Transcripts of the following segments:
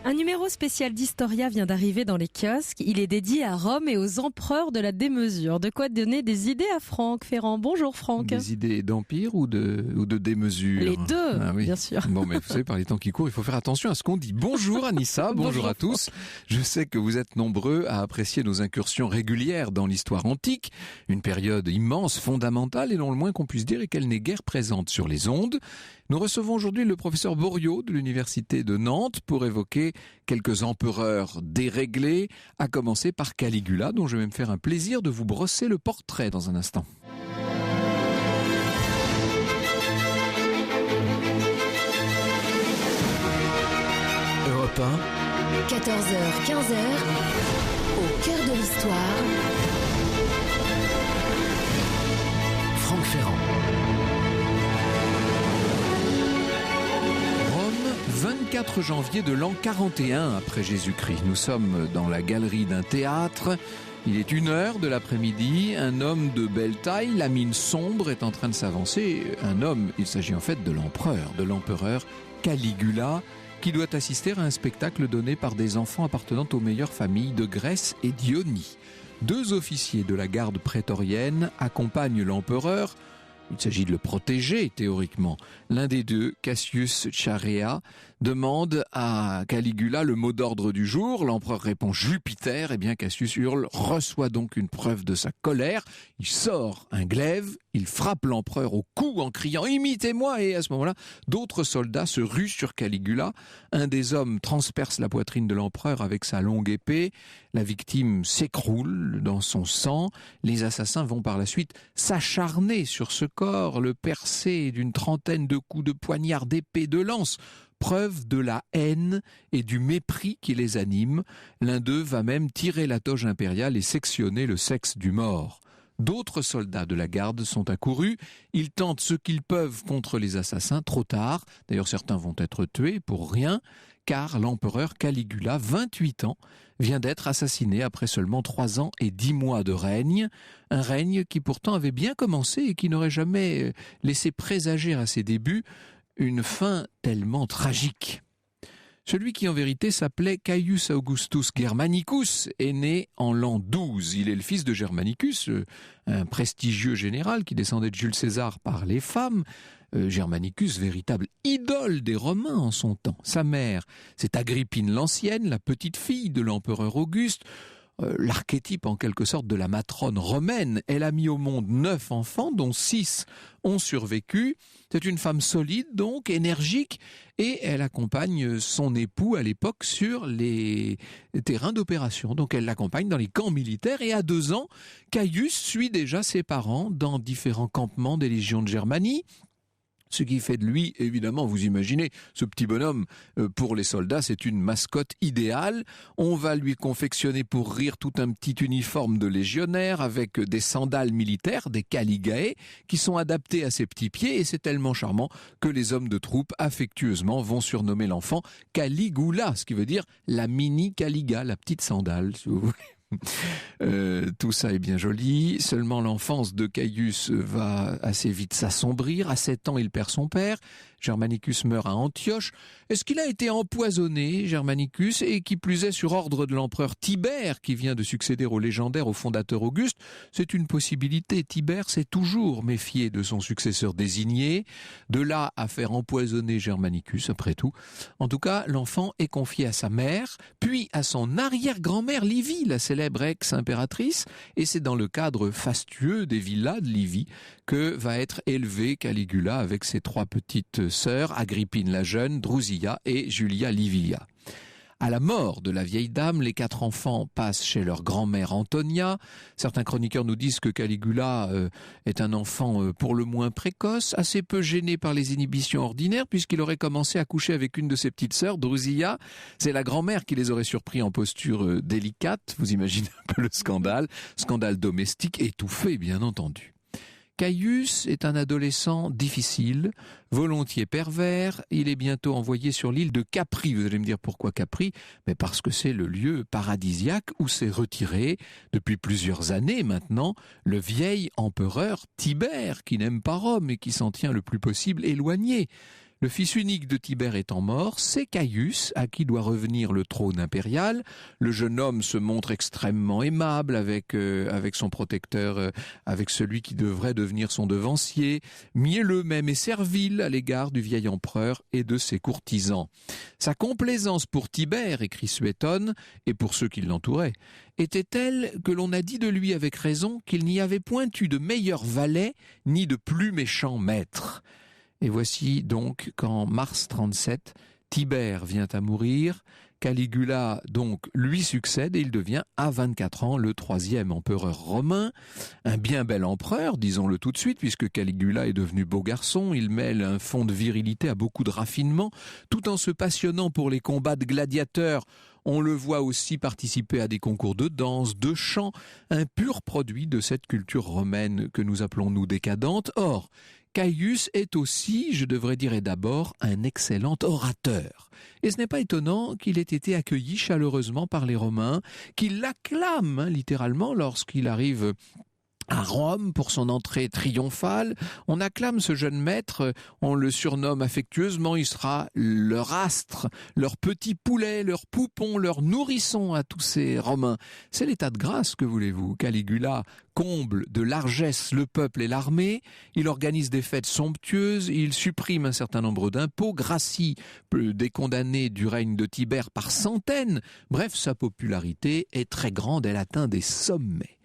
Un numéro spécial d'Historia vient d'arriver dans les kiosques. Il est dédié à Rome et aux empereurs de la démesure. De quoi donner des idées à Franck Ferrand. Bonjour Franck. Des idées d'empire ou de démesure? Les deux, oui. Bien sûr. Bon, mais vous savez, par les temps qui courent, il faut faire attention à ce qu'on dit. Bonjour Anissa, bonjour à tous. Je sais que vous êtes nombreux à apprécier nos incursions régulières dans l'histoire antique, une période immense, fondamentale et dont le moins qu'on puisse dire est qu'elle n'est guère présente sur les ondes. Nous recevons aujourd'hui le professeur Boriot de l'université de Nantes pour évoquer quelques empereurs déréglés, à commencer par Caligula, dont je vais me faire un plaisir de vous brosser le portrait dans un instant. Europe 1, 14h, 15h, au cœur de l'histoire. Franck Ferrand. 24 janvier de l'an 41 après Jésus-Christ. Nous sommes dans la galerie d'un théâtre. Il est 1h de l'après-midi. Un homme de belle taille, la mine sombre, est en train de s'avancer. Un homme, il s'agit en fait de l'empereur Caligula, qui doit assister à un spectacle donné par des enfants appartenant aux meilleures familles de Grèce et d'Ionie. 2 officiers de la garde prétorienne accompagnent l'empereur. Il s'agit de le protéger, théoriquement. L'un des deux, Cassius Chaerea, demande à Caligula le mot d'ordre du jour. L'empereur répond Jupiter. Eh bien, Cassius hurle, reçoit donc une preuve de sa colère. Il sort un glaive, il frappe l'empereur au cou en criant « Imitez-moi » et à ce moment-là, d'autres soldats se ruent sur Caligula. Un des hommes transperce la poitrine de l'empereur avec sa longue épée. La victime s'écroule dans son sang. Les assassins vont par la suite s'acharner sur ce corps, le percer d'une trentaine de coups de poignard, d'épée, de lance. Preuve de la haine et du mépris qui les anime. L'un d'eux va même tirer la toge impériale et sectionner le sexe du mort. D'autres soldats de la garde sont accourus. Ils tentent ce qu'ils peuvent contre les assassins, trop tard. D'ailleurs, certains vont être tués pour rien, car l'empereur Caligula, 28 ans, vient d'être assassiné après seulement 3 ans et 10 mois de règne. Un règne qui pourtant avait bien commencé et qui n'aurait jamais laissé présager à ses débuts une fin tellement tragique. Celui qui en vérité s'appelait Caius Augustus Germanicus est né en l'an 12. Il est le fils de Germanicus, un prestigieux général qui descendait de Jules César par les femmes. Germanicus, véritable idole des Romains en son temps. Sa mère, c'est Agrippine l'Ancienne, la petite fille de l'empereur Auguste. L'archétype en quelque sorte de la matrone romaine. Elle a mis au monde 9 enfants, dont 6 ont survécu. C'est une femme solide, donc énergique, et elle accompagne son époux à l'époque sur les terrains d'opération. Donc elle l'accompagne dans les camps militaires, et à 2 ans, Caius suit déjà ses parents dans différents campements des légions de Germanie. Ce qui fait de lui, évidemment, vous imaginez, ce petit bonhomme, pour les soldats, c'est une mascotte idéale. On va lui confectionner pour rire tout un petit uniforme de légionnaire avec des sandales militaires, des caligae, qui sont adaptés à ses petits pieds, et c'est tellement charmant que les hommes de troupe, affectueusement, vont surnommer l'enfant Caligula, ce qui veut dire la mini Caliga, la petite sandale, si vous voulez. Tout ça est bien joli, seulement l'enfance de Caius va assez vite s'assombrir. À 7 ans, il perd son père. Germanicus meurt à Antioche. Est-ce qu'il a été empoisonné, Germanicus, et qui plus est sur ordre de l'empereur Tibère, qui vient de succéder au légendaire, au fondateur Auguste? C'est une possibilité. Tibère s'est toujours méfié de son successeur désigné. De là à faire empoisonner Germanicus, après tout. En tout cas, l'enfant est confié à sa mère, puis à son arrière-grand-mère Livie, la célèbre ex-impératrice, et c'est dans le cadre fastueux des villas de Livie que va être élevé Caligula avec ses 3 petites sœurs, Agrippine la jeune, Drusilla et Julia Livia. À la mort de la vieille dame, les 4 enfants passent chez leur grand-mère Antonia. Certains chroniqueurs nous disent que Caligula est un enfant pour le moins précoce, assez peu gêné par les inhibitions ordinaires, puisqu'il aurait commencé à coucher avec une de ses petites sœurs, Drusilla. C'est la grand-mère qui les aurait surpris en posture délicate. Vous imaginez un peu le scandale domestique, étouffé bien entendu. Caius est un adolescent difficile, volontiers pervers. Il est bientôt envoyé sur l'île de Capri. Vous allez me dire pourquoi Capri? Mais parce que c'est le lieu paradisiaque où s'est retiré, depuis plusieurs années maintenant, le vieil empereur Tibère, qui n'aime pas Rome et qui s'en tient le plus possible éloigné. Le fils unique de Tibère étant mort, c'est Caius à qui doit revenir le trône impérial. Le jeune homme se montre extrêmement aimable avec son protecteur, avec celui qui devrait devenir son devancier, mielleux même et servile à l'égard du vieil empereur et de ses courtisans. Sa complaisance pour Tibère, écrit Suétone, et pour ceux qui l'entouraient, était telle que l'on a dit de lui avec raison qu'il n'y avait point eu de meilleur valet ni de plus méchant maître. Et voici donc qu'en mars 37, Tibère vient à mourir, Caligula donc lui succède et il devient à 24 ans le 3e empereur romain, un bien bel empereur, disons-le tout de suite, puisque Caligula est devenu beau garçon, il mêle un fond de virilité à beaucoup de raffinement, tout en se passionnant pour les combats de gladiateurs. On le voit aussi participer à des concours de danse, de chant, un pur produit de cette culture romaine que nous appelons nous décadente. Or, Caius est aussi, je devrais dire et d'abord, un excellent orateur. Et ce n'est pas étonnant qu'il ait été accueilli chaleureusement par les Romains, qu'ils l'acclament littéralement lorsqu'il arrive à Rome pour son entrée triomphale. On acclame ce jeune maître, on le surnomme affectueusement, il sera leur astre, leur petit poulet, leur poupon, leur nourrisson à tous ces Romains. C'est l'état de grâce, que voulez-vous. Caligula comble de largesse le peuple et l'armée, il organise des fêtes somptueuses, il supprime un certain nombre d'impôts, gracie des condamnés du règne de Tibère par centaines. Bref, sa popularité est très grande, elle atteint des sommets.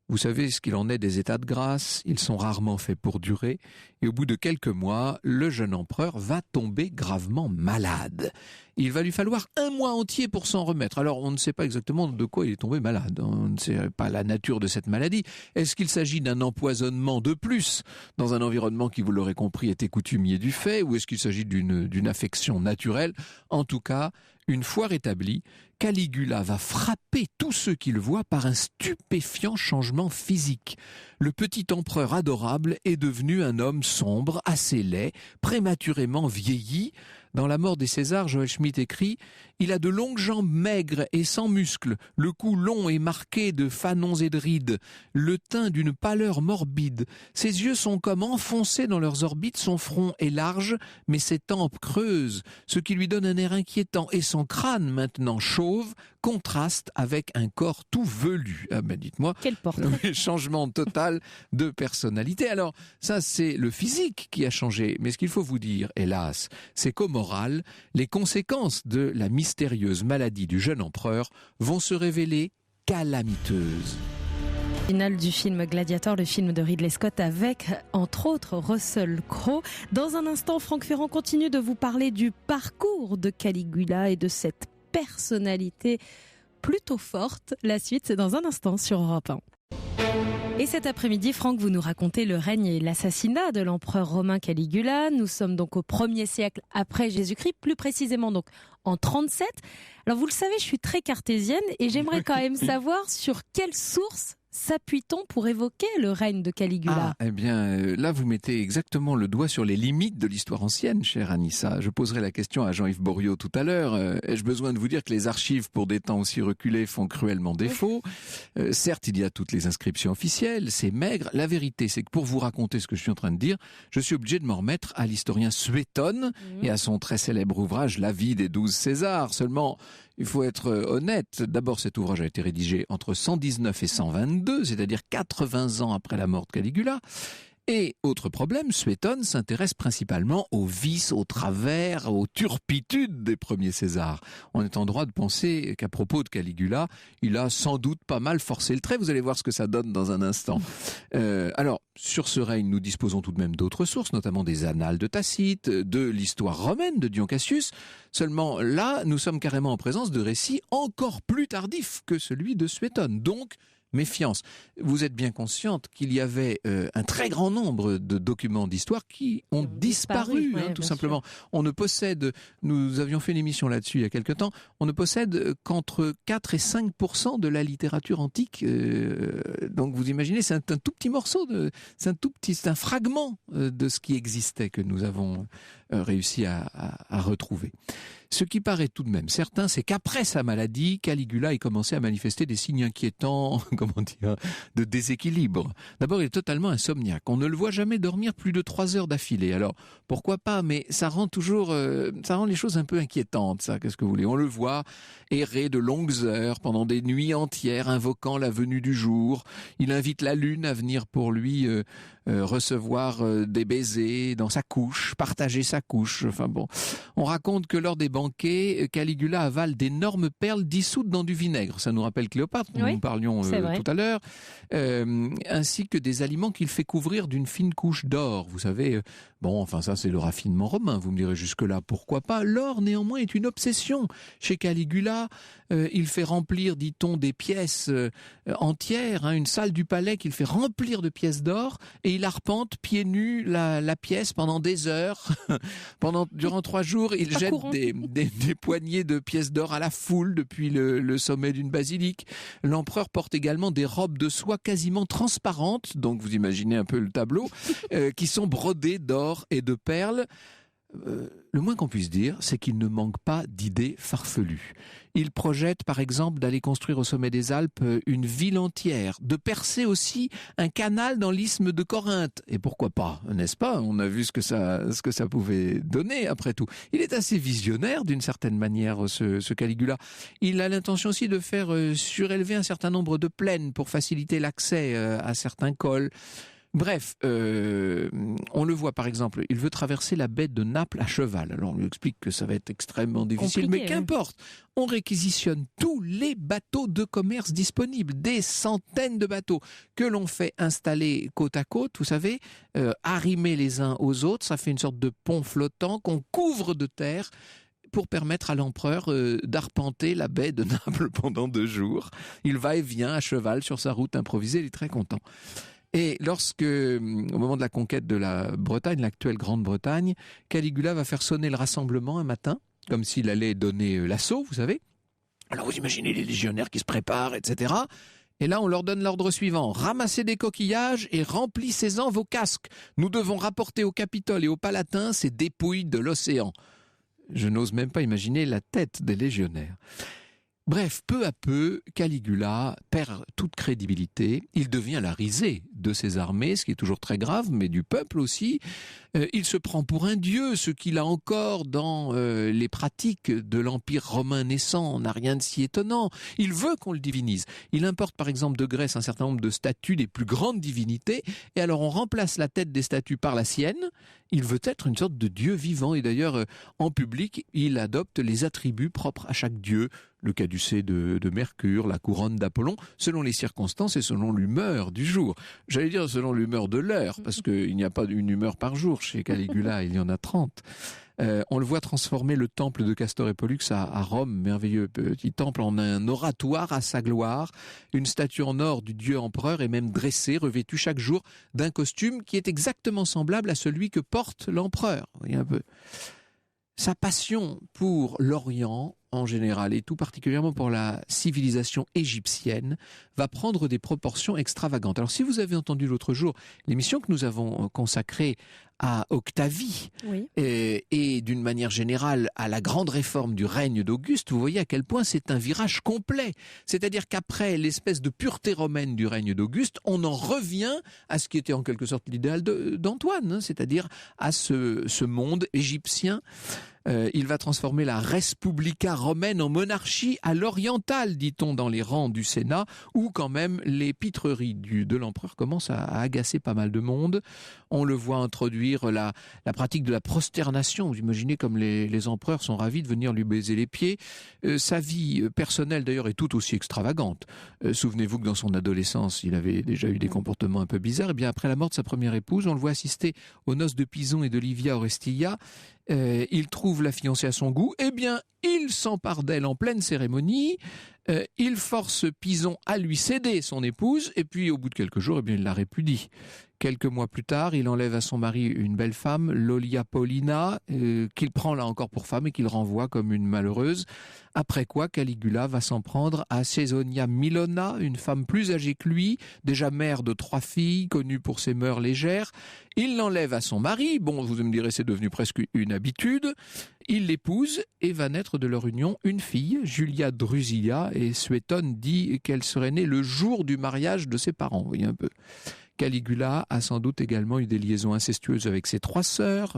Vous savez ce qu'il en est des états de grâce, ils sont rarement faits pour durer, et au bout de quelques mois, le jeune empereur va tomber gravement malade. Il va lui falloir 1 mois entier pour s'en remettre. Alors on ne sait pas exactement de quoi il est tombé malade, on ne sait pas la nature de cette maladie. Est-ce qu'il s'agit d'un empoisonnement de plus, dans un environnement qui, vous l'aurez compris, était coutumier du fait, ou est-ce qu'il s'agit d'une affection naturelle? En tout cas, une fois rétabli, Caligula va frapper tous ceux qui le voient par un stupéfiant changement physique. Le petit empereur adorable est devenu un homme sombre, assez laid, prématurément vieilli. Dans La mort des Césars, Joël Schmitt écrit « Il a de longues jambes maigres et sans muscles, le cou long et marqué de fanons et de rides, le teint d'une pâleur morbide. Ses yeux sont comme enfoncés dans leurs orbites, son front est large, mais ses tempes creuses, ce qui lui donne un air inquiétant, et son crâne, maintenant chauve, contraste avec un corps tout velu. » Ah ben dites-moi, quel portrait. Changement total de personnalité. Alors ça, c'est le physique qui a changé, mais ce qu'il faut vous dire, hélas, c'est qu'au moral, les conséquences de la mystérieuse maladie du jeune empereur vont se révéler calamiteuses. Finale du film Gladiator, le film de Ridley Scott avec, entre autres, Russell Crowe. Dans un instant, Franck Ferrand continue de vous parler du parcours de Caligula et de cette personnalité plutôt forte. La suite, c'est dans un instant sur Europe 1. Et cet après-midi, Franck, vous nous racontez le règne et l'assassinat de l'empereur romain Caligula. Nous sommes donc au 1er siècle après Jésus-Christ, plus précisément donc en 37. Alors vous le savez, je suis très cartésienne et j'aimerais quand même savoir sur quelle source s'appuie-t-on pour évoquer le règne de Caligula? Eh bien, là, vous mettez exactement le doigt sur les limites de l'histoire ancienne, chère Anissa. Je poserai la question à Jean-Yves Boriot tout à l'heure. Ai-je besoin de vous dire que les archives, pour des temps aussi reculés, font cruellement défaut? Certes, il y a toutes les inscriptions officielles, c'est maigre. La vérité, c'est que pour vous raconter ce que je suis en train de dire, je suis obligé de m'en remettre à l'historien Suétone et à son très célèbre ouvrage « La vie des 12 Césars ». Seulement, il faut être honnête. D'abord, cet ouvrage a été rédigé entre 119 et 122, c'est-à-dire 80 ans après la mort de Caligula. Et autre problème, Suétone s'intéresse principalement aux vices, aux travers, aux turpitudes des premiers Césars. On est en droit de penser qu'à propos de Caligula, il a sans doute pas mal forcé le trait. Vous allez voir ce que ça donne dans un instant. Alors, sur ce règne, nous disposons tout de même d'autres sources, notamment des annales de Tacite, de l'histoire romaine de Dion Cassius. Seulement là, nous sommes carrément en présence de récits encore plus tardifs que celui de Suétone. Donc, méfiance. Vous êtes bien consciente qu'il y avait un très grand nombre de documents d'histoire qui ont disparu, tout simplement. Sûr. On ne possède, nous avions fait une émission là-dessus il y a quelque temps, on ne possède qu'entre 4 et 5% de la littérature antique. Donc vous imaginez, c'est un tout petit morceau, c'est un fragment de ce qui existait que nous avons réussi à retrouver. Ce qui paraît tout de même certain, c'est qu'après sa maladie, Caligula ait commencé à manifester des signes inquiétants, de déséquilibre. D'abord, il est totalement insomniaque. On ne le voit jamais dormir plus de 3 heures d'affilée. Alors, pourquoi pas, mais ça rend les choses un peu inquiétantes, ça. Qu'est-ce que vous voulez? On le voit errer de longues heures pendant des nuits entières, invoquant la venue du jour. Il invite la lune à venir pour lui recevoir des baisers dans sa couche, partager sa couche. Enfin bon, on raconte que lors des banquets, Caligula avale d'énormes perles dissoutes dans du vinaigre. Ça nous rappelle Cléopâtre, dont nous parlions tout à l'heure, ainsi que des aliments qu'il fait couvrir d'une fine couche d'or. Vous savez, ça c'est le raffinement romain, vous me direz jusque-là, pourquoi pas. L'or néanmoins est une obsession chez Caligula. Il fait remplir, dit-on, des pièces entières, une salle du palais qu'il fait remplir de pièces d'or, et il arpente pieds nus la pièce pendant des heures. Durant 3 jours, il jette des poignées de pièces d'or à la foule depuis le sommet d'une basilique. L'empereur porte également des robes de soie quasiment transparentes, donc vous imaginez un peu le tableau, qui sont brodées d'or et de perles. Le moins qu'on puisse dire, c'est qu'il ne manque pas d'idées farfelues. Il projette par exemple d'aller construire au sommet des Alpes une ville entière, de percer aussi un canal dans l'isthme de Corinthe. Et pourquoi pas, n'est-ce pas? On a vu ce que ça pouvait donner après tout. Il est assez visionnaire d'une certaine manière, ce Caligula. Il a l'intention aussi de faire surélever un certain nombre de plaines pour faciliter l'accès à certains cols. Bref, on le voit par exemple, il veut traverser la baie de Naples à cheval. Alors on lui explique que ça va être extrêmement difficile, mais qu'importe. On réquisitionne tous les bateaux de commerce disponibles, des centaines de bateaux que l'on fait installer côte à côte, vous savez, arrimés les uns aux autres. Ça fait une sorte de pont flottant qu'on couvre de terre pour permettre à l'empereur d'arpenter la baie de Naples pendant 2 jours. Il va et vient à cheval sur sa route improvisée, il est très content. Et au moment de la conquête de la Bretagne, l'actuelle Grande-Bretagne, Caligula va faire sonner le rassemblement un matin, comme s'il allait donner l'assaut, vous savez. Alors vous imaginez les légionnaires qui se préparent, etc. Et là, on leur donne l'ordre suivant: ramassez des coquillages et remplissez-en vos casques. Nous devons rapporter au Capitole et au Palatin ces dépouilles de l'océan. Je n'ose même pas imaginer la tête des légionnaires. Bref, peu à peu, Caligula perd toute crédibilité. Il devient la risée de ses armées, ce qui est toujours très grave, mais du peuple aussi. Il se prend pour un dieu, ce qu'il a encore dans les pratiques de l'Empire romain naissant n'a rien de si étonnant. Il veut qu'on le divinise. Il importe par exemple de Grèce un certain nombre de statues des plus grandes divinités, et alors on remplace la tête des statues par la sienne. Il veut être une sorte de dieu vivant, et d'ailleurs en public, il adopte les attributs propres à chaque dieu. Le caducée de Mercure, la couronne d'Apollon, selon les circonstances et selon l'humeur du jour. J'allais dire selon l'humeur de l'heure, parce qu'il n'y a pas une humeur par jour chez Caligula, il y en a 30. On le voit transformer le temple de Castor et Pollux à Rome, merveilleux petit temple, en un oratoire à sa gloire. Une statue en or du dieu empereur est même dressée, revêtue chaque jour d'un costume qui est exactement semblable à celui que porte l'empereur. Vous voyez un peu. Sa passion pour l'Orient, en général, et tout particulièrement pour la civilisation égyptienne, va prendre des proportions extravagantes. Alors, si vous avez entendu l'autre jour l'émission que nous avons consacrée à Octavie, et d'une manière générale à la grande réforme du règne d'Auguste, vous voyez à quel point c'est un virage complet. C'est-à-dire qu'après l'espèce de pureté romaine du règne d'Auguste, on en revient à ce qui était en quelque sorte l'idéal d'Antoine, c'est-à-dire à ce monde égyptien. Il va transformer la Respublica romaine en monarchie à l'orientale, dit-on dans les rangs du Sénat, où quand même les pitreries de l'empereur commencent à agacer pas mal de monde. On le voit introduire la pratique de la prosternation. Vous imaginez comme les empereurs sont ravis de venir lui baiser les pieds. Sa vie personnelle d'ailleurs est tout aussi extravagante. Souvenez-vous que dans son adolescence, il avait déjà eu des comportements un peu bizarres. Et bien après la mort de sa première épouse, on le voit assister aux noces de Pison et de Livia Orestilla. Il trouve la fiancée à son goût, eh bien, il s'empare d'elle en pleine cérémonie, il force Pison à lui céder son épouse, et puis au bout de quelques jours, eh bien, il la répudie. Quelques mois plus tard, il enlève à son mari une belle femme, Lolia Paulina, qu'il prend là encore pour femme et qu'il renvoie comme une malheureuse. Après quoi, Caligula va s'en prendre à Caesonia Milona, une femme plus âgée que lui, déjà mère de 3 filles, connue pour ses mœurs légères. Il l'enlève à son mari, bon, vous me direz, c'est devenu presque une habitude. Il l'épouse et va naître de leur union une fille, Julia Drusilla, et Suétone dit qu'elle serait née le jour du mariage de ses parents, vous voyez un peu. Caligula a sans doute également eu des liaisons incestueuses avec ses 3 sœurs,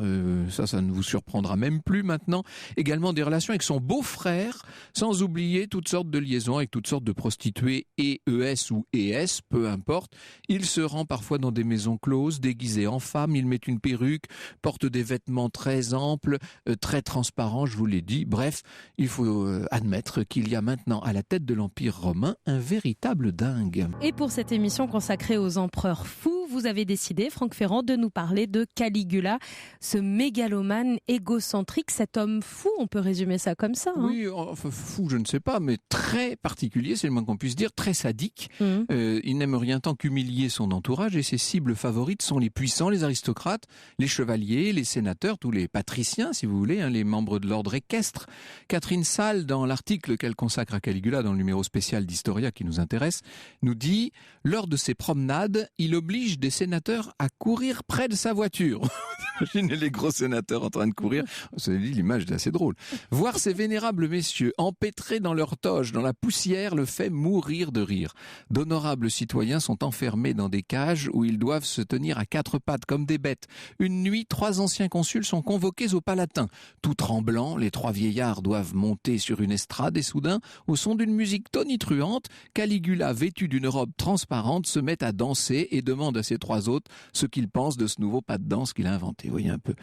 ça ne vous surprendra même plus maintenant. Également des relations avec son beau-frère, sans oublier toutes sortes de liaisons avec toutes sortes de prostituées, ES ou ES, peu importe. Il se rend parfois dans des maisons closes, déguisé en femme, il met une perruque, porte des vêtements très amples, très transparents, je vous l'ai dit. Bref, il faut admettre qu'il y a maintenant à la tête de l'Empire romain un véritable dingue. Et pour cette émission consacrée aux empereurs fou, vous avez décidé, Franck Ferrand, de nous parler de Caligula, ce mégalomane égocentrique, cet homme fou, on peut résumer ça comme ça. Oui, enfin, fou, je ne sais pas, mais très particulier, c'est le moins qu'on puisse dire, très sadique. Il n'aime rien tant qu'humilier son entourage et ses cibles favorites sont les puissants, les aristocrates, les chevaliers, les sénateurs, tous les patriciens, si vous voulez, les membres de l'ordre équestre. Catherine Salle, dans l'article qu'elle consacre à Caligula, dans le numéro spécial d'Historia qui nous intéresse, nous dit « Lors de ses promenades, il oblige des sénateurs à courir près de sa voiture. » Imaginez les gros sénateurs en train de courir. L'image est assez drôle. Voir ces vénérables messieurs empêtrés dans leur toge, dans la poussière, le fait mourir de rire. D'honorables citoyens sont enfermés dans des cages où ils doivent se tenir à 4 pattes comme des bêtes. Une nuit, 3 anciens consuls sont convoqués au Palatin. Tout tremblants, les 3 vieillards doivent monter sur une estrade et soudain, au son d'une musique tonitruante, Caligula, vêtu d'une robe transparente, se met à danser et demande à ses 3 autres ce qu'ils pensent de ce nouveau pas de danse qu'il a inventé. Vous voyez un peu.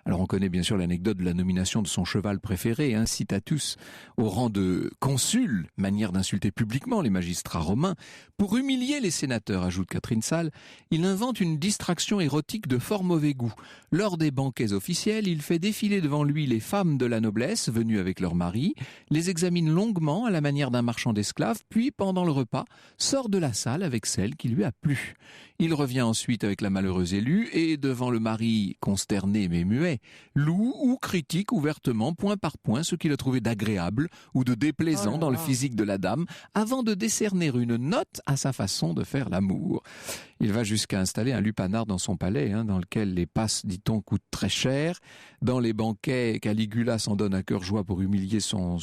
Alors on connaît bien sûr l'anecdote de la nomination de son cheval préféré, Citatus, au rang de consul, manière d'insulter publiquement les magistrats romains. Pour humilier les sénateurs, ajoute Catherine Salle, il invente une distraction érotique de fort mauvais goût. Lors des banquets officiels, il fait défiler devant lui les femmes de la noblesse venues avec leurs maris, les examine longuement à la manière d'un marchand d'esclaves, puis pendant le repas, sort de la salle avec celle qui lui a plu. Il revient ensuite avec la malheureuse élue et devant le mari consterné mais muet, loue ou critique ouvertement point par point ce qu'il a trouvé d'agréable ou de déplaisant dans le physique de la dame avant de décerner une note à sa façon de faire l'amour. Il va jusqu'à installer un lupanar dans son palais, dans lequel les passes, dit-on, coûtent très cher. Dans les banquets, Caligula s'en donne à cœur joie pour humilier son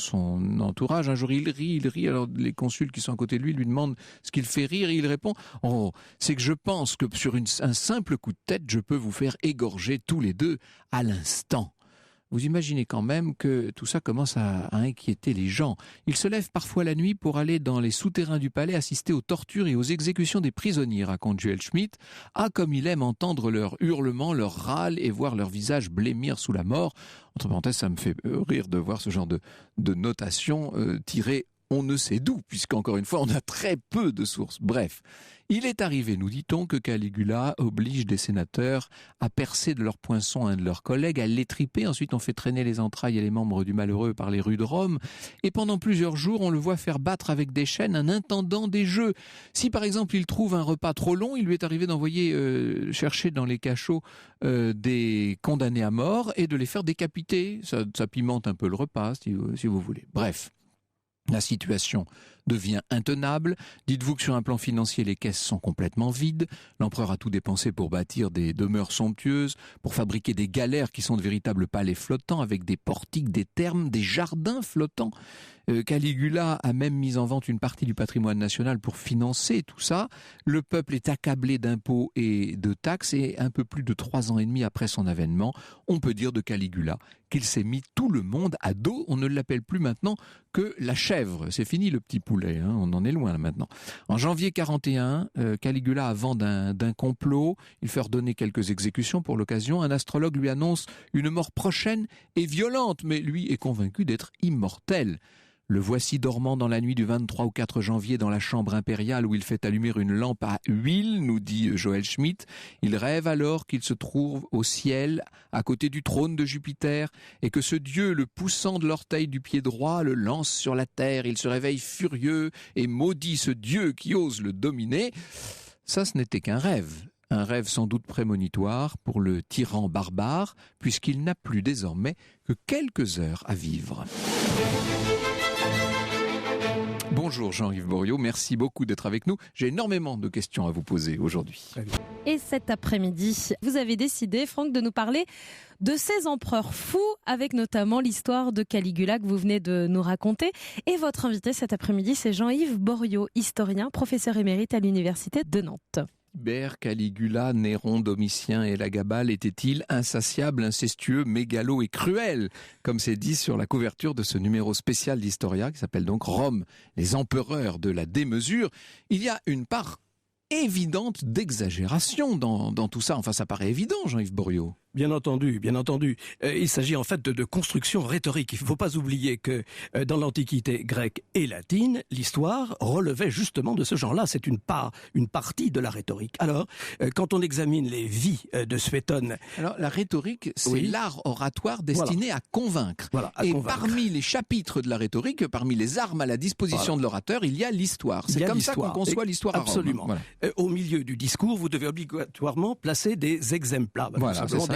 entourage. Un jour, il rit. Alors les consuls qui sont à côté de lui demandent ce qu'il fait rire et il répond « Oh, c'est que je pense que sur un simple coup de tête, je peux vous faire égorger tous les 2 à l'instant. » Vous imaginez quand même que tout ça commence à inquiéter les gens. Ils se lèvent parfois la nuit pour aller dans les souterrains du palais assister aux tortures et aux exécutions des prisonniers, raconte Joël Schmitt. Ah, comme il aime entendre leurs hurlements, leurs râles et voir leur visage blêmir sous la mort. Entre parenthèses, ça me fait rire de voir ce genre de notation tirée on ne sait d'où, puisqu'encore une fois, on a très peu de sources. Bref, il est arrivé, nous dit-on, que Caligula oblige des sénateurs à percer de leur poinçon un de leurs collègues, à l'étriper. Ensuite, on fait traîner les entrailles et les membres du malheureux par les rues de Rome. Et pendant plusieurs jours, on le voit faire battre avec des chaînes un intendant des jeux. Si, par exemple, il trouve un repas trop long, il lui est arrivé d'envoyer chercher dans les cachots des condamnés à mort et de les faire décapiter. Ça pimente un peu le repas, si vous voulez. Bref. La situation devient intenable. Dites-vous que sur un plan financier, les caisses sont complètement vides. L'empereur a tout dépensé pour bâtir des demeures somptueuses, pour fabriquer des galères qui sont de véritables palais flottants avec des portiques, des thermes, des jardins flottants. Caligula a même mis en vente une partie du patrimoine national pour financer tout ça. Le peuple est accablé d'impôts et de taxes et un peu plus de 3 ans et demi après son avènement, on peut dire de Caligula qu'il s'est mis tout le monde à dos. On ne l'appelle plus maintenant que la chèvre. C'est fini le petit poulet, on en est loin maintenant. En janvier 41, Caligula a vent d'un complot. Il fait ordonner quelques exécutions pour l'occasion. Un astrologue lui annonce une mort prochaine et violente, mais lui est convaincu d'être immortel. Le voici dormant dans la nuit du 23 au 4 janvier dans la chambre impériale où il fait allumer une lampe à huile, nous dit Joël Schmitt. Il rêve alors qu'il se trouve au ciel, à côté du trône de Jupiter, et que ce dieu, le poussant de l'orteil du pied droit, le lance sur la terre. Il se réveille furieux et maudit ce dieu qui ose le dominer. Ça, ce n'était qu'un rêve. Un rêve sans doute prémonitoire pour le tyran barbare, puisqu'il n'a plus désormais que quelques heures à vivre. Bonjour Jean-Yves Boriot, merci beaucoup d'être avec nous. J'ai énormément de questions à vous poser aujourd'hui. Et cet après-midi, vous avez décidé, Franck, de nous parler de ces empereurs fous, avec notamment l'histoire de Caligula que vous venez de nous raconter. Et votre invité cet après-midi, c'est Jean-Yves Boriot, historien, professeur émérite à l'Université de Nantes. Tibère, Caligula, Néron, Domitien et Elagabal étaient-ils insatiables, incestueux, mégalos et cruels, comme c'est dit sur la couverture de ce numéro spécial d'Historia qui s'appelle donc Rome, les empereurs de la démesure. Il y a une part évidente d'exagération dans tout ça. Enfin, ça paraît évident, Jean-Yves Boriot. Bien entendu, bien entendu. Il s'agit en fait de construction rhétorique. Il ne faut pas oublier que dans l'Antiquité grecque et latine, l'histoire relevait justement de ce genre-là. C'est une partie de la rhétorique. Alors, quand on examine les vies de Suétone... Alors, la rhétorique, c'est l'art oratoire destiné à convaincre. Et parmi les chapitres de la rhétorique, parmi les armes à la disposition de l'orateur, il y a l'histoire. C'est comme ça qu'on conçoit l'histoire à Rome. Absolument. Au milieu du discours, vous devez obligatoirement placer des exemples.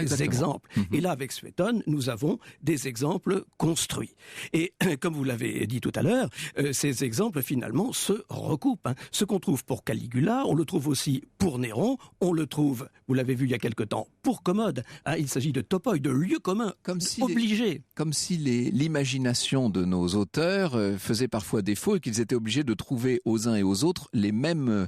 Des exemples. Et là, avec Suétone, nous avons des exemples construits. Et comme vous l'avez dit tout à l'heure, ces exemples, finalement, se recoupent. Ce qu'on trouve pour Caligula, on le trouve aussi pour Néron, on le trouve, vous l'avez vu il y a quelque temps, pour Commode. Il s'agit de topoi, de lieux communs, obligés. Comme si l'imagination de nos auteurs faisait parfois défaut et qu'ils étaient obligés de trouver aux uns et aux autres les mêmes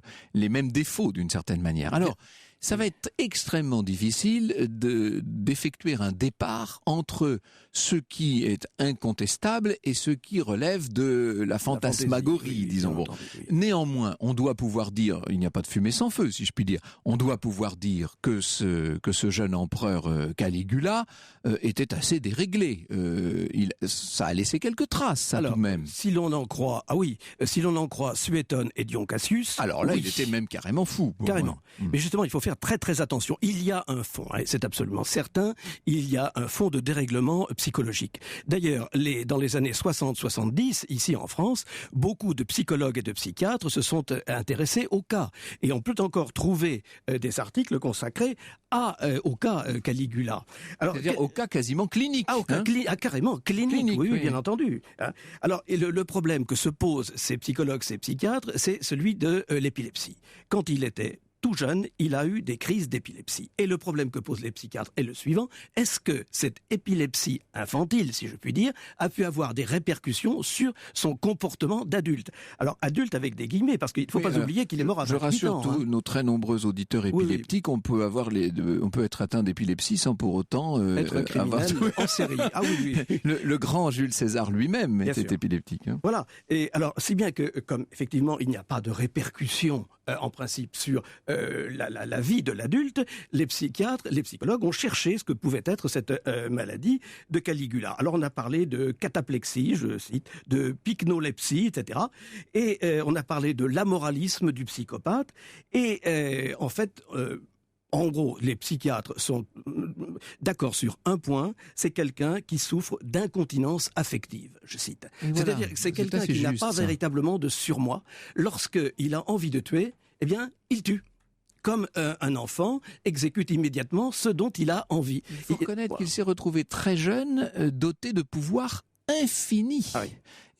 défauts, d'une certaine manière. Alors, ça va être extrêmement difficile d'effectuer un départ entre ce qui est incontestable et ce qui relève de la fantasmagorie, disons. Bon. Néanmoins, on doit pouvoir dire, il n'y a pas de fumée sans feu, si je puis dire, on doit pouvoir dire que ce jeune empereur Caligula était assez déréglé. Ça a laissé quelques traces, ça. Alors, tout de même. Si l'on en croit, si l'on en croit Suétone et Dion Cassius... Alors là, il était même carrément fou. Carrément. Mais justement, il faut faire très très attention. Il y a un fond, c'est absolument certain, il y a un fond de dérèglement psychologique. D'ailleurs, dans les années 60-70, ici en France, beaucoup de psychologues et de psychiatres se sont intéressés au cas. Et on peut encore trouver des articles consacrés au cas Caligula. C'est-à-dire au cas quasiment clinique. Carrément, clinique, oui, bien entendu. Alors, et le problème que se posent ces psychologues, ces psychiatres, c'est celui de l'épilepsie. Quand il était tout jeune, il a eu des crises d'épilepsie. Et le problème que posent les psychiatres est le suivant. Est-ce que cette épilepsie infantile, si je puis dire, a pu avoir des répercussions sur son comportement d'adulte? Alors, adulte avec des guillemets, parce qu'il ne faut pas oublier qu'il est mort à 28 ans. Je rassure tous nos très nombreux auditeurs épileptiques, on peut être atteint d'épilepsie sans pour autant être criminel en série. Ah oui. Le grand Jules César lui-même était épileptique. Voilà. Et alors, si bien que, comme effectivement, il n'y a pas de répercussions en principe sur la vie de l'adulte, les psychiatres, les psychologues ont cherché ce que pouvait être cette maladie de Caligula. Alors on a parlé de cataplexie, je cite, de pycnolepsie, etc. Et on a parlé de l'amoralisme du psychopathe. Et en fait... En gros, les psychiatres sont d'accord sur un point, c'est quelqu'un qui souffre d'incontinence affective, je cite. C'est-à-dire que c'est quelqu'un qui n'a pas véritablement de surmoi. Lorsqu'il a envie de tuer, eh bien, il tue. Comme un enfant exécute immédiatement ce dont il a envie. Il faut reconnaître qu'il s'est retrouvé très jeune, doté de pouvoirs infinis.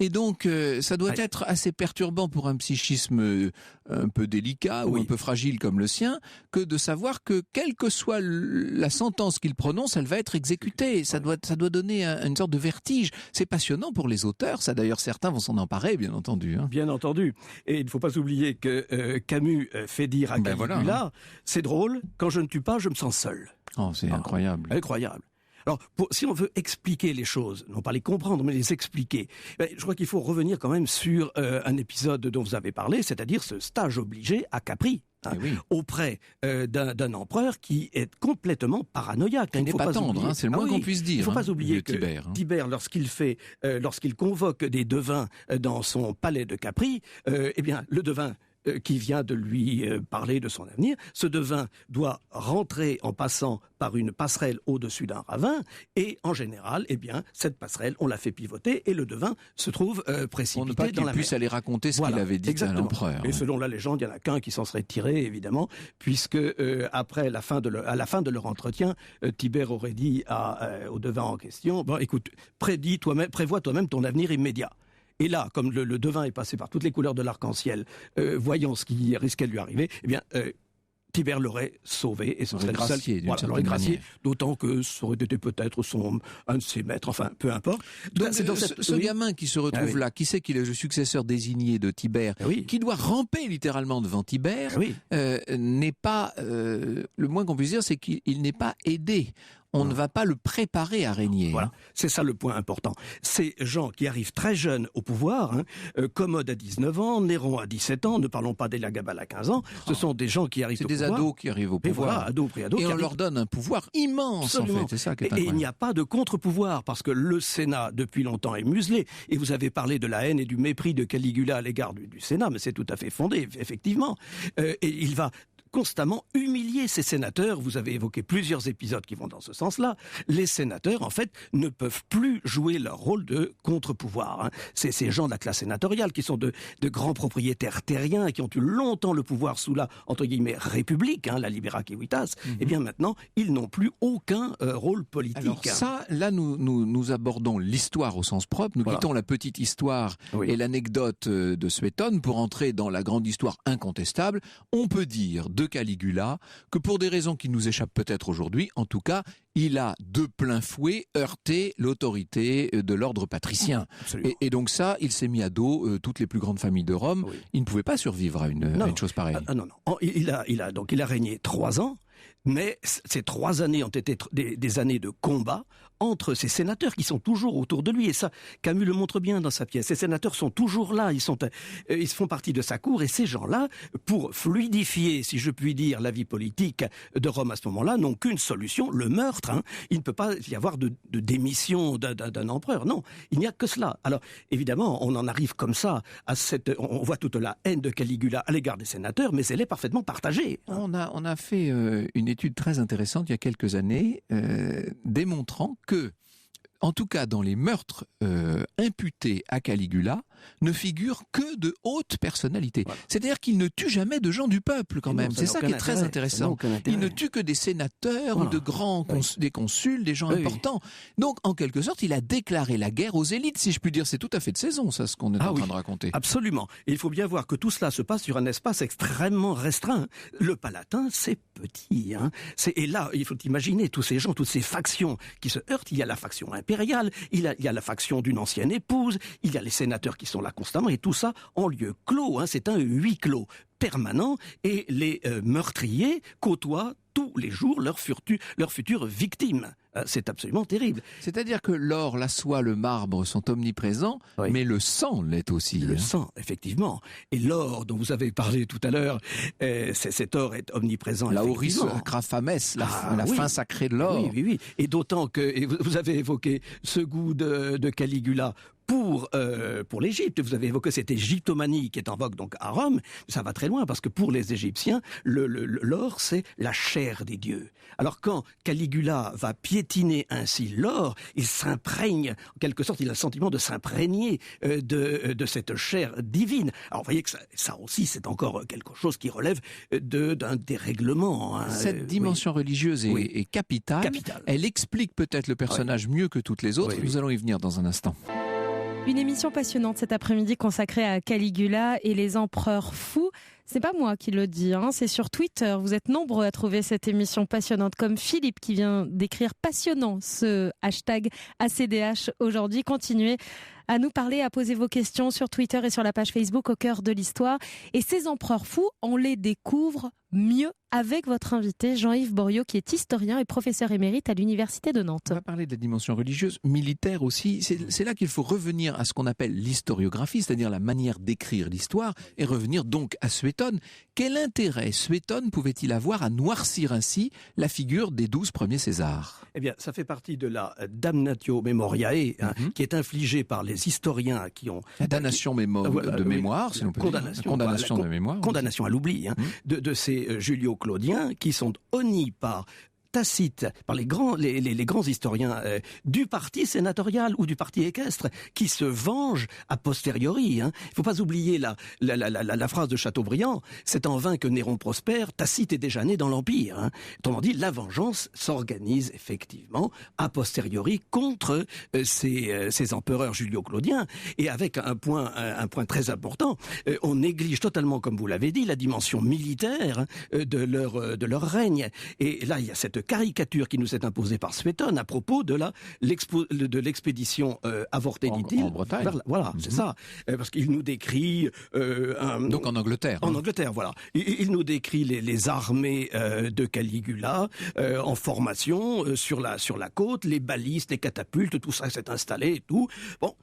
Et donc, ça doit être assez perturbant pour un psychisme un peu délicat ou un peu fragile comme le sien, que de savoir que quelle que soit la sentence qu'il prononce, elle va être exécutée. Ça doit donner une sorte de vertige. C'est passionnant pour les auteurs. Ça, d'ailleurs, certains vont s'en emparer, bien entendu. Bien entendu. Et il ne faut pas oublier que Camus fait dire à Caligula, c'est drôle, quand je ne tue pas, je me sens seul. Oh, c'est incroyable. Incroyable. Alors, si on veut expliquer les choses, non pas les comprendre, mais les expliquer, je crois qu'il faut revenir quand même sur un épisode dont vous avez parlé, c'est-à-dire ce stage obligé à Capri. Auprès d'un empereur qui est complètement paranoïaque. Il n'est pas tendre, c'est le moins qu'on puisse dire. Il ne faut pas oublier que Tibère, lorsqu'il convoque des devins dans son palais de Capri, eh bien, le devin qui vient de lui parler de son avenir. Ce devin doit rentrer en passant par une passerelle au-dessus d'un ravin, et en général, eh bien, cette passerelle, on la fait pivoter, et le devin se trouve précipité pour ne pas dans la mer. qu'il puisse aller raconter ce qu'il avait dit à l'empereur. Et selon la légende, il n'y en a qu'un qui s'en serait tiré, évidemment, puisque après à la fin de leur entretien, Tibère aurait dit au devin en question, bon, écoute, prévois toi-même ton avenir immédiat. Et là, comme le devin est passé par toutes les couleurs de l'arc-en-ciel, voyant ce qui risquait de lui arriver, eh bien, Tibère l'aurait sauvé et ce serait gracié, l'aurait gracié, d'autant que ça aurait été peut-être un de ses maîtres, enfin peu importe. Donc ce gamin qui se retrouve là, qui sait qu'il est le successeur désigné de Tibère, qui doit ramper littéralement devant Tibère, n'est pas, le moins qu'on puisse dire, c'est qu'il n'est pas aidé. On ne va pas le préparer à régner. Voilà, c'est ça le point important. Ces gens qui arrivent très jeunes au pouvoir, Commode à 19 ans, Néron à 17 ans, ne parlons pas d'Élagabal à 15 ans, ce sont des gens qui arrivent au pouvoir. C'est des ados qui arrivent au pouvoir. Voilà, ados. Et on leur donne un pouvoir immense, absolument. En fait. C'est ça qui est incroyable. Et il n'y a pas de contre-pouvoir, parce que le Sénat, depuis longtemps, est muselé. Et vous avez parlé de la haine et du mépris de Caligula à l'égard du Sénat, mais c'est tout à fait fondé, effectivement. Et il va constamment humilier ces sénateurs. Vous avez évoqué plusieurs épisodes qui vont dans ce sens-là. Les sénateurs, en fait, ne peuvent plus jouer leur rôle de contre-pouvoir. C'est ces gens de la classe sénatoriale qui sont de grands propriétaires terriens, qui ont eu longtemps le pouvoir sous la, entre guillemets, république, la libera civitas. Eh bien maintenant, ils n'ont plus aucun rôle politique. Alors ça, là, nous abordons l'histoire au sens propre. Nous quittons la petite histoire et l'anecdote de Suétone pour entrer dans la grande histoire incontestable. On peut dire de Caligula que pour des raisons qui nous échappent peut-être aujourd'hui, en tout cas, il a de plein fouet heurté l'autorité de l'ordre patricien. Et donc ça, il s'est mis à dos toutes les plus grandes familles de Rome. Il ne pouvait pas survivre à une chose pareille. Non. Il a régné 3 ans. Mais ces 3 années ont été des années de combat entre ces sénateurs qui sont toujours autour de lui. Et ça, Camus le montre bien dans sa pièce. Ces sénateurs sont toujours là, ils font partie de sa cour. Et ces gens-là, pour fluidifier, si je puis dire, la vie politique de Rome à ce moment-là, n'ont qu'une solution, le meurtre. Il ne peut pas y avoir de démission d'un empereur. Non, il n'y a que cela. Alors, évidemment, on en arrive comme ça à on voit toute la haine de Caligula à l'égard des sénateurs, mais elle est parfaitement partagée. On a fait une étude très intéressante il y a quelques années, démontrant que, en tout cas dans les meurtres imputés à Caligula, ne figurent que de hautes personnalités. Voilà. C'est-à-dire qu'il ne tue jamais de gens du peuple quand même. C'est ça qui est très intéressant. Il ne tue que des sénateurs ou de grands des consuls, des gens importants. Donc en quelque sorte, il a déclaré la guerre aux élites, si je puis dire. C'est tout à fait de saison, ça, ce qu'on est en train de raconter. Absolument. Et il faut bien voir que tout cela se passe sur un espace extrêmement restreint. Le Palatin, c'est petit. Et là, il faut imaginer tous ces gens, toutes ces factions qui se heurtent. Il y a la faction impériale, il y a la faction d'une ancienne épouse, il y a les sénateurs qui sont là constamment, et tout ça en lieu clos. C'est un huis clos permanent, et les meurtriers côtoient tous les jours leurs futures victimes. C'est absolument terrible. C'est-à-dire que l'or, la soie, le marbre sont omniprésents, mais le sang l'est aussi. Le sang, effectivement. Et l'or dont vous avez parlé tout à l'heure, cet or est omniprésent. La auris crafames, la fin sacrée de l'or. Oui. Et d'autant que vous avez évoqué ce goût de Caligula pour l'Égypte. Vous avez évoqué cette égyptomanie qui est en vogue donc à Rome. Ça va très loin parce que pour les Égyptiens, l'or, c'est la chair des dieux. Alors quand Caligula va piétiner ainsi l'or, il s'imprègne, en quelque sorte, il a le sentiment de s'imprégner de cette chair divine. Alors vous voyez que ça aussi, c'est encore quelque chose qui relève d'un dérèglement. Cette dimension religieuse est capitale. Elle explique peut-être le personnage mieux que toutes les autres. Nous allons y venir dans un instant. Une émission passionnante cet après-midi consacrée à Caligula et les empereurs fous. C'est pas moi qui le dis, c'est sur Twitter. Vous êtes nombreux à trouver cette émission passionnante, comme Philippe qui vient d'écrire passionnant ce hashtag ACDH aujourd'hui. Continuez à nous parler, à poser vos questions sur Twitter et sur la page Facebook Au cœur de l'histoire. Et ces empereurs fous, on les découvre mieux avec votre invité Jean-Yves Boriot, qui est historien et professeur émérite à l'Université de Nantes. On va parler de la dimension religieuse, militaire aussi. C'est là qu'il faut revenir à ce qu'on appelle l'historiographie, c'est-à-dire la manière d'écrire l'histoire, et revenir donc à Suétone. Quel intérêt Suétone pouvait-il avoir à noircir ainsi la figure des 12 premiers Césars ? Eh bien, ça fait partie de la damnatio memoriae, qui est infligée par les les historiens qui ont... La damnation de mémoire, si on peut dire. Condamnation de mémoire. Condamnation à l'oubli, de ces Julio-Claudiens qui sont honnis par Tacite, par les grands historiens du parti sénatorial ou du parti équestre, qui se vengent a posteriori. Il ne faut pas oublier la phrase de Chateaubriand, c'est en vain que Néron prospère, Tacite est déjà né dans l'Empire. Autrement dit, la vengeance s'organise effectivement a posteriori contre ces empereurs julio-claudiens, et avec un point très important, on néglige totalement, comme vous l'avez dit, la dimension militaire de leur règne. Et là, il y a cette caricature qui nous est imposée par Suétone à propos de l'expédition avorté-dit-il. En Bretagne. Voilà, c'est ça. Parce qu'il nous décrit... Donc en Angleterre. En Angleterre, voilà. Il nous décrit les armées de Caligula en formation sur la côte, les balistes, les catapultes, tout ça s'est installé et tout. Bon.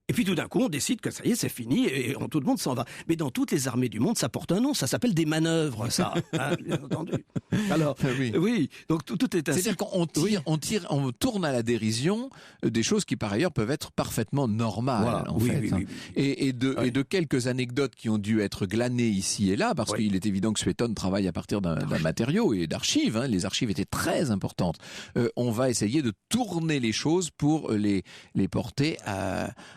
Et puis tout d'un coup, on décide que ça y est, c'est fini, et tout le monde s'en va. Mais dans toutes les armées du monde, ça porte un nom, ça s'appelle des manœuvres, ça, bien entendu. Alors, oui, donc tout est ainsi. C'est-à-dire qu'on tourne à la dérision des choses qui par ailleurs peuvent être parfaitement normales, en fait. Oui. Et de quelques anecdotes qui ont dû être glanées ici et là, parce qu'il est évident que Suétone travaille à partir d'un matériau et d'archives. Les archives étaient très importantes. On va essayer de tourner les choses pour les porter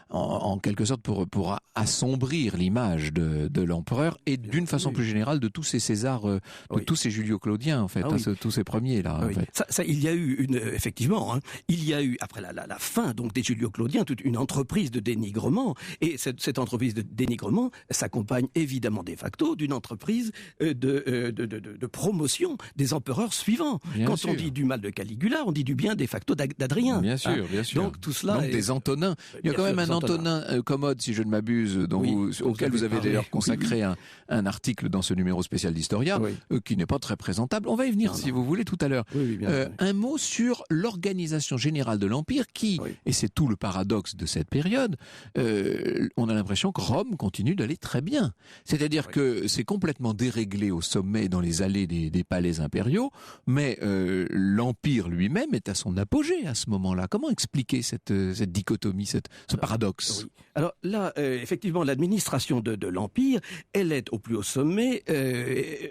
en quelque sorte pour assombrir l'image de l'empereur et d'une façon plus générale de tous ces Césars, de tous ces Julio-Claudiens en fait, tous ces premiers là. En fait. Ça, il y a eu effectivement, il y a eu après la fin donc des Julio-Claudiens toute une entreprise de dénigrement, et cette entreprise de dénigrement s'accompagne évidemment de facto d'une entreprise de promotion des empereurs suivants. Quand on dit du mal de Caligula, on dit du bien de facto d'Adrien. Bien sûr. Donc tout cela. Donc des Antonins. Il y a quand même un Antonin Commode, si je ne m'abuse, auquel vous avez d'ailleurs consacré un article dans ce numéro spécial d'Historia, qui n'est pas très présentable. On va y venir, si vous voulez, tout à l'heure. Un mot sur l'organisation générale de l'Empire qui, et c'est tout le paradoxe de cette période, on a l'impression que Rome continue d'aller très bien. C'est-à-dire que c'est complètement déréglé au sommet dans les allées des palais impériaux, mais l'Empire lui-même est à son apogée à ce moment-là. Comment expliquer cette dichotomie, ce paradoxe? Alors là, effectivement, l'administration de l'Empire, elle est au plus haut sommet,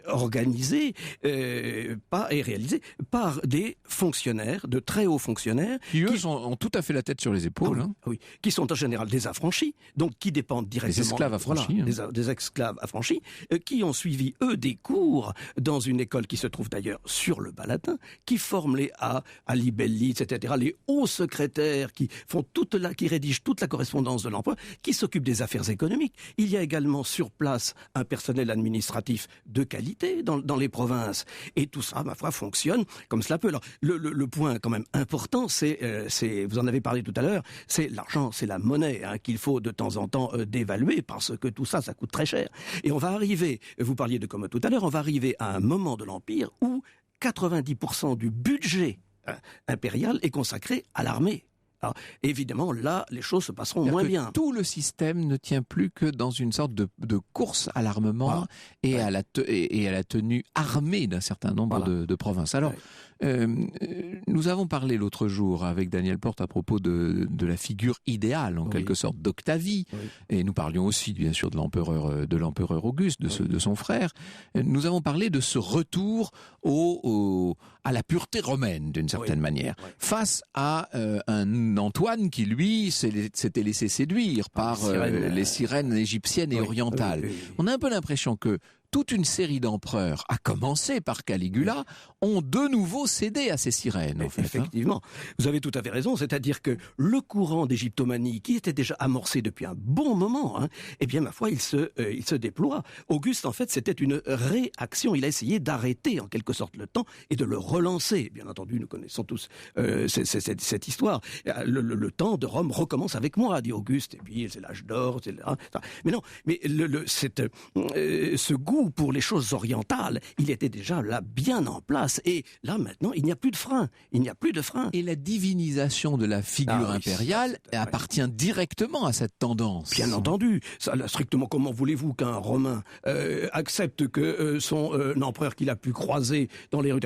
organisée et réalisée par des fonctionnaires, de très hauts fonctionnaires. Qui ont tout à fait la tête sur les épaules. Qui sont en général des affranchis, donc qui dépendent directement... Des esclaves affranchis. Des esclaves affranchis, qui ont suivi, eux, des cours dans une école qui se trouve d'ailleurs sur le Bas-Latin, qui forment les libelli, etc., les hauts secrétaires qui rédigent toute la correspondance de l'empereur, qui s'occupe des affaires économiques. Il y a également sur place un personnel administratif de qualité dans les provinces. Et tout ça, ma foi, fonctionne comme cela peut. Alors, le point quand même important, c'est vous en avez parlé tout à l'heure, c'est l'argent, c'est la monnaie qu'il faut de temps en temps dévaluer, parce que tout ça coûte très cher. Et on va arriver, vous parliez de Commode tout à l'heure, on va arriver à un moment de l'Empire où 90% du budget impérial est consacré à l'armée. Alors, évidemment, là, les choses se passeront moins bien. Tout le système ne tient plus que dans une sorte de course à l'armement et à la tenue armée d'un certain nombre de provinces. Alors, nous avons parlé l'autre jour avec Daniel Porte à propos de la figure idéale, en quelque sorte, d'Octavie. Et nous parlions aussi, bien sûr, de l'empereur Auguste, de son frère. Nous avons parlé de ce retour à la pureté romaine, d'une certaine manière, face à un Antoine qui, lui, s'était laissé séduire par les sirènes égyptiennes et orientales. On a un peu l'impression que toute une série d'empereurs, à commencer par Caligula, ont de nouveau cédé à ces sirènes. En fait, effectivement, vous avez tout à fait raison. C'est-à-dire que le courant d'égyptomanie, qui était déjà amorcé depuis un bon moment, eh bien, ma foi, il se déploie. Auguste, en fait, c'était une réaction. Il a essayé d'arrêter, en quelque sorte, le temps et de le relancer. Bien entendu, nous connaissons tous cette histoire. Le temps de Rome recommence avec moi, dit Auguste. Et puis, c'est l'âge d'or, mais non, mais ce goût pour les choses orientales, il était déjà là bien en place. Et là, maintenant, il n'y a plus de frein. Et la divinisation de la figure impériale appartient directement à cette tendance. Bien entendu. Ça, là, strictement, comment voulez-vous qu'un Romain accepte que son empereur qu'il a pu croiser dans les rues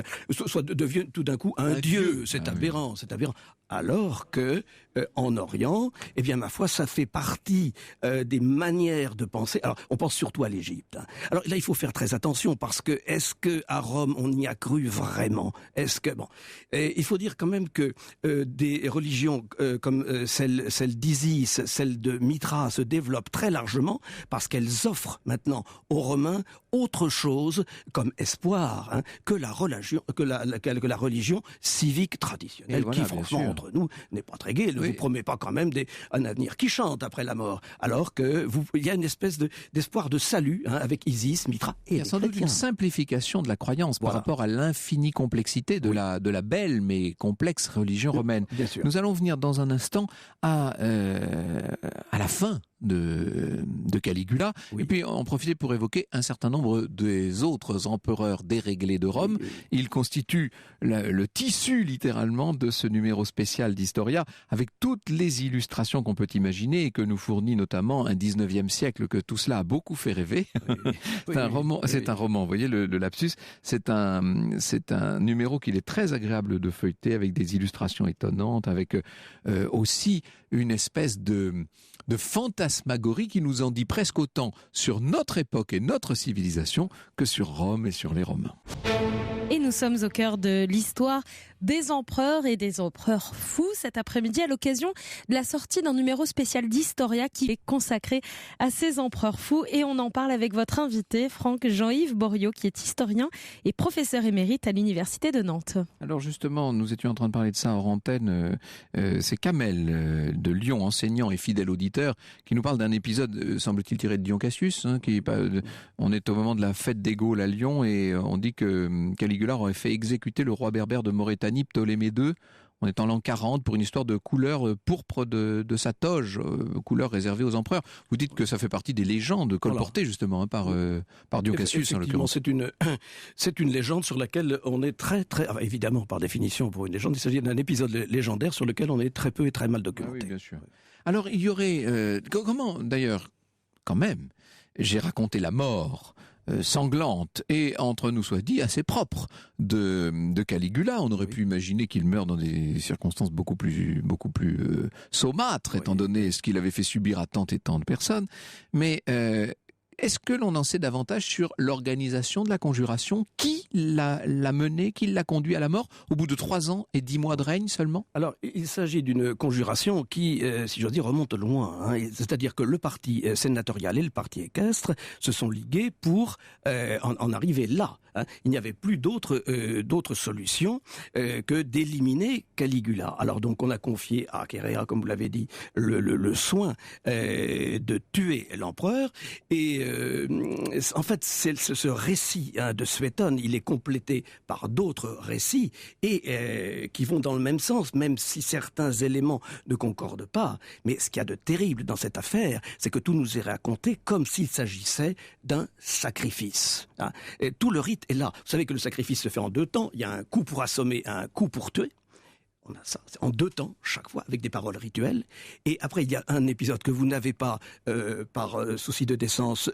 devienne tout d'un coup un dieu? C'est aberrant. Alors que en Orient, eh bien ma foi, ça fait partie des manières de penser. Alors on pense surtout à l'Égypte. Hein. Alors là, il faut faire très attention parce que est-ce que à Rome on y a cru vraiment? Est-ce que bon, il faut dire quand même que des religions comme celle d'Isis, celle de Mithra se développent très largement parce qu'elles offrent maintenant aux Romains autre chose comme espoir hein, que la religion civique traditionnelle voilà, qui franchement entre nous n'est pas très gaie, ne vous promet pas quand même un avenir qui chante après la mort, alors que il y a une espèce d'espoir de salut hein, avec Isis, Mithra et il y a sans doute une simplification de la croyance par rapport à l'infinie complexité de la belle mais complexe religion romaine. Bien sûr. Nous allons venir dans un instant à la fin de Caligula, et puis en profiter pour évoquer un certain nombre des autres empereurs déréglés de Rome. Il constitue le tissu littéralement de ce numéro spécial d'Historia, avec toutes les illustrations qu'on peut imaginer et que nous fournit notamment un 19e siècle que tout cela a beaucoup fait rêver. C'est un roman, vous voyez le lapsus, c'est un numéro qu'il est très agréable de feuilleter avec des illustrations étonnantes, avec aussi une espèce de fantasmagorie qui nous en dit presque autant sur notre époque et notre civilisation que sur Rome et sur les Romains. Et nous sommes au cœur de l'histoire des empereurs et des empereurs fous cet après-midi à l'occasion de la sortie d'un numéro spécial d'Historia qui est consacré à ces empereurs fous. Et on en parle avec votre invité, Franck Jean-Yves Boriot, qui est historien et professeur émérite à l'Université de Nantes. Alors justement, nous étions en train de parler de ça hors antenne. C'est Kamel de Lyon, enseignant et fidèle auditeur, qui nous parle d'un épisode, semble-t-il, tiré de Dion Cassius. Hein, on est au moment de la fête des Gaules à Lyon et on dit que Caligula aurait fait exécuter le roi berbère de Maurétanie, Ptolémée II. On est en l'an 40 pour une histoire de couleur pourpre de sa toge, couleur réservée aux empereurs. Vous dites que ça fait partie des légendes colportées justement hein, par Dion Cassius en l'occurrence. C'est une légende sur laquelle on est très évidemment par définition pour une légende, il s'agit d'un épisode légendaire sur lequel on est très peu et très mal documenté. Ah oui, bien sûr. Alors il y aurait comment d'ailleurs quand même j'ai raconté la mort sanglante et, entre nous soit dit, assez propre de Caligula. On aurait pu imaginer qu'il meurt dans des circonstances beaucoup plus saumâtres, étant donné ce qu'il avait fait subir à tant et tant de personnes. Mais est-ce que l'on en sait davantage sur l'organisation de la conjuration? Qui l'a mené, qui l'a conduit à la mort au bout de 3 ans et 10 mois de règne seulement? Alors, il s'agit d'une conjuration qui, si j'ose dire, remonte loin. Hein. C'est-à-dire que le parti sénatorial et le parti équestre se sont ligués pour en arriver là. Hein. Il n'y avait plus d'autre solution que d'éliminer Caligula. Alors donc, on a confié à Chéréa, comme vous l'avez dit, le soin de tuer l'empereur. Et en fait, ce récit hein, de Suétone, il est complété par d'autres récits et qui vont dans le même sens, même si certains éléments ne concordent pas. Mais ce qu'il y a de terrible dans cette affaire, c'est que tout nous est raconté comme s'il s'agissait d'un sacrifice. Hein. Et tout le rite est là. Vous savez que le sacrifice se fait en 2 temps. Il y a un coup pour assommer, un coup pour tuer. On a ça en 2 temps, chaque fois, avec des paroles rituelles. Et après, il y a un épisode que vous n'avez pas, par souci de décence,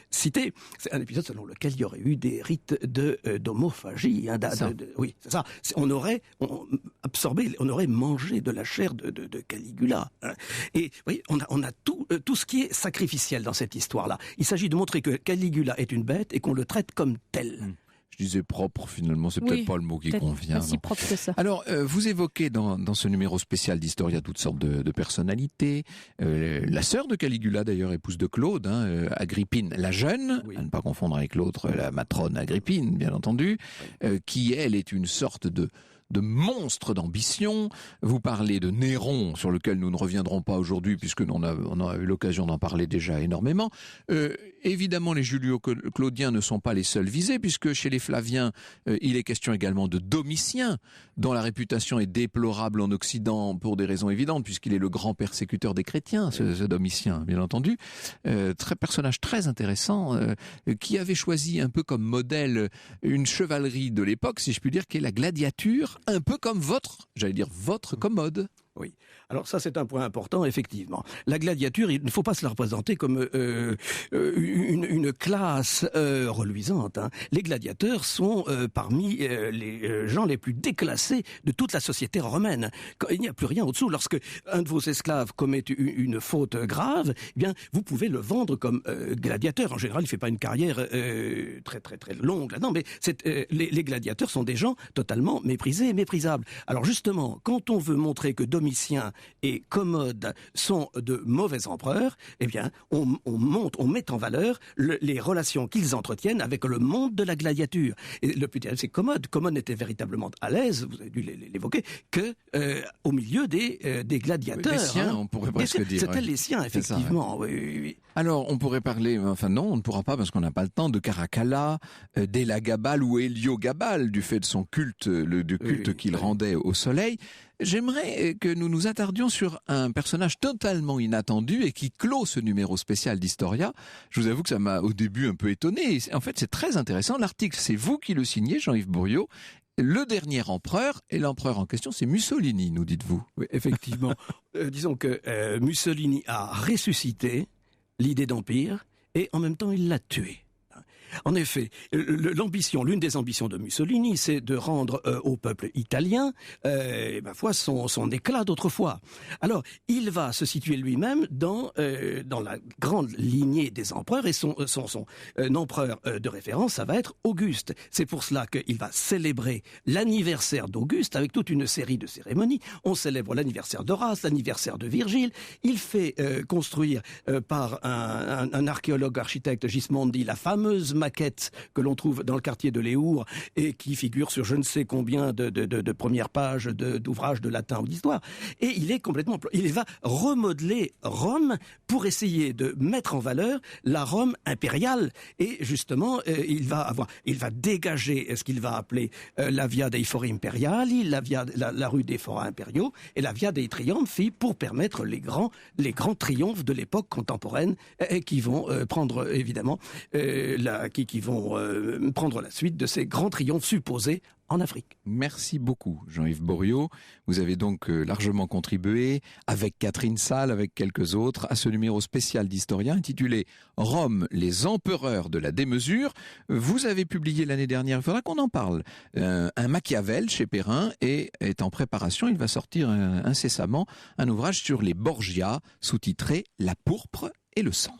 cité. C'est un épisode selon lequel il y aurait eu des rites d'homophagie. Hein, oui, c'est ça. On aurait mangé de la chair de Caligula. Hein. Et vous voyez, on a tout ce qui est sacrificiel dans cette histoire-là. Il s'agit de montrer que Caligula est une bête et qu'on le traite comme tel. Je disais propre, finalement, c'est peut-être pas le mot qui convient. Pas si propre que ça. Alors, vous évoquez dans ce numéro spécial d'Historia toutes sortes de personnalités. La sœur de Caligula, d'ailleurs, épouse de Claude, hein, Agrippine la jeune, à ne pas confondre avec l'autre, la matrone Agrippine, bien entendu, qui, elle, est une sorte de monstre d'ambition. Vous parlez de Néron, sur lequel nous ne reviendrons pas aujourd'hui, puisque on a eu l'occasion d'en parler déjà énormément. Évidemment, les Julio-Claudiens ne sont pas les seuls visés, puisque chez les Flaviens, il est question également de Domitien, dont la réputation est déplorable en Occident pour des raisons évidentes, puisqu'il est le grand persécuteur des chrétiens, ce Domitien, bien entendu. Personnage très intéressant, qui avait choisi un peu comme modèle une chevalerie de l'époque, si je puis dire, qui est la gladiature, un peu comme votre commode. Oui. Alors ça, c'est un point important, effectivement. La gladiature, il ne faut pas se la représenter comme une classe reluisante. Hein. Les gladiateurs sont parmi les gens les plus déclassés de toute la société romaine. Quand il n'y a plus rien au-dessous. Lorsque un de vos esclaves commet une faute grave, eh bien, vous pouvez le vendre comme gladiateur. En général, il ne fait pas une carrière très très très longue là-dedans, mais les gladiateurs sont des gens totalement méprisés et méprisables. Alors justement, quand on veut montrer que Domitien et Commode sont de mauvais empereurs, eh bien, on met en valeur les relations qu'ils entretiennent avec le monde de la gladiature. Et le plus terrible, c'est Commode. Commode était véritablement à l'aise, vous avez dû l'évoquer, que au milieu des gladiateurs. Les siens, on pourrait presque dire. C'était les siens, effectivement. Ça, ouais. Oui. Alors, on pourrait parler, enfin non, on ne pourra pas parce qu'on n'a pas le temps, de Caracalla, d'Élagabal ou Héliogabal, du fait de son culte, du culte qu'il rendait au soleil. J'aimerais que nous nous attardions sur un personnage totalement inattendu et qui clôt ce numéro spécial d'Historia. Je vous avoue que ça m'a au début un peu étonné. En fait, c'est très intéressant. L'article, c'est vous qui le signez, Jean-Yves Bourriaud. Le dernier empereur, et l'empereur en question, c'est Mussolini, nous dites-vous. Oui, effectivement. Disons que Mussolini a ressuscité l'idée d'empire et en même temps il l'a tué. En effet, l'une des ambitions de Mussolini, c'est de rendre au peuple italien, ma foi, son éclat d'autrefois. Alors, il va se situer lui-même dans la grande lignée des empereurs, et son empereur de référence, ça va être Auguste. C'est pour cela qu'il va célébrer l'anniversaire d'Auguste avec toute une série de cérémonies. On célèbre l'anniversaire d'Horace, l'anniversaire de Virgile. Il fait construire par un archéologue architecte Gismondi la fameuse maquette que l'on trouve dans le quartier de Léour et qui figure sur je ne sais combien de premières pages d'ouvrages de latin ou d'histoire. Et il va remodeler Rome pour essayer de mettre en valeur la Rome impériale. Et justement, il va dégager ce qu'il va appeler la Via dei Fori Imperiali, la rue des Forats impériaux, et la Via dei Triumphi pour permettre les grands triomphes de l'époque contemporaine qui vont prendre évidemment qui vont prendre la suite de ces grands triomphes supposés en Afrique. Merci beaucoup, Jean-Yves Bourriaud. Vous avez donc largement contribué, avec Catherine Salle, avec quelques autres, à ce numéro spécial d'Historia intitulé « Rome, les empereurs de la démesure ». Vous avez publié l'année dernière, il faudra qu'on en parle, un Machiavel chez Perrin et est en préparation. Il va sortir incessamment un ouvrage sur les Borgia, sous-titré « La pourpre et le sang ».